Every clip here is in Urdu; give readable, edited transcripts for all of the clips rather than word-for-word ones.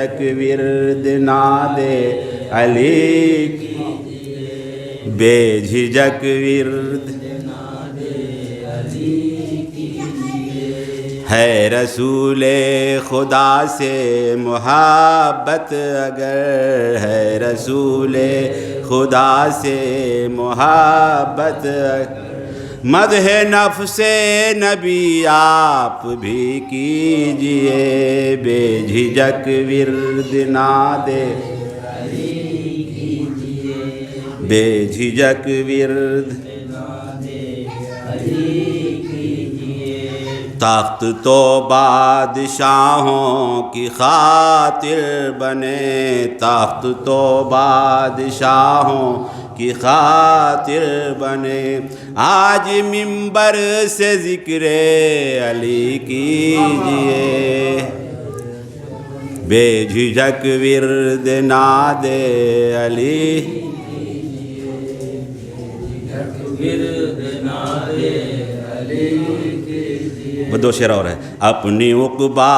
جھجک ورد ناد علی بے جھجک ورد ہے رسول خدا سے محبت اگر ہے رسول خدا سے محبت مدح نفس نبی آپ بھی کیجئے بے جھجک ورد ناد بے جھجک ورد تخت تو بادشاہوں کی خاطر بنے تخت تو بادشاہوں کی خاطر بنے آج منبر سے ذکر علی کیجئے بے جھجک ورد ناد علی وہ دو شعر اور ہے اپنی عقبہ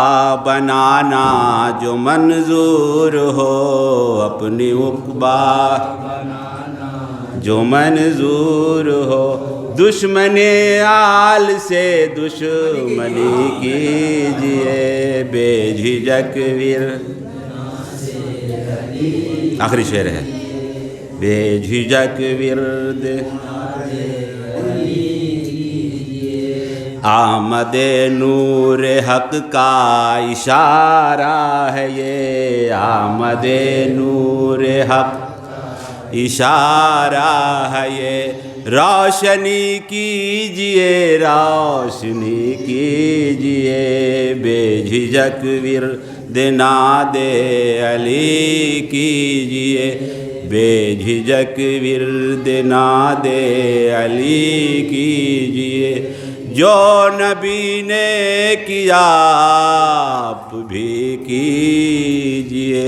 بنانا جو منظور ہو اپنی عقبہ جو منظور ہو دشمن آل سے دشمنی کیجئے بے جھجک ورد آخری شعر ہے بے جھجک ورد آمد نور حق کا اشارہ ہے یہ آمد نور حق اشارہ ہے یہ روشنی کیجئے روشنی کیجئے بے جھجک ورد ناد علی کیجئے بے جھجک ورد ناد علی کیجئے جو نبی نے کیا آپ بھی کیجئے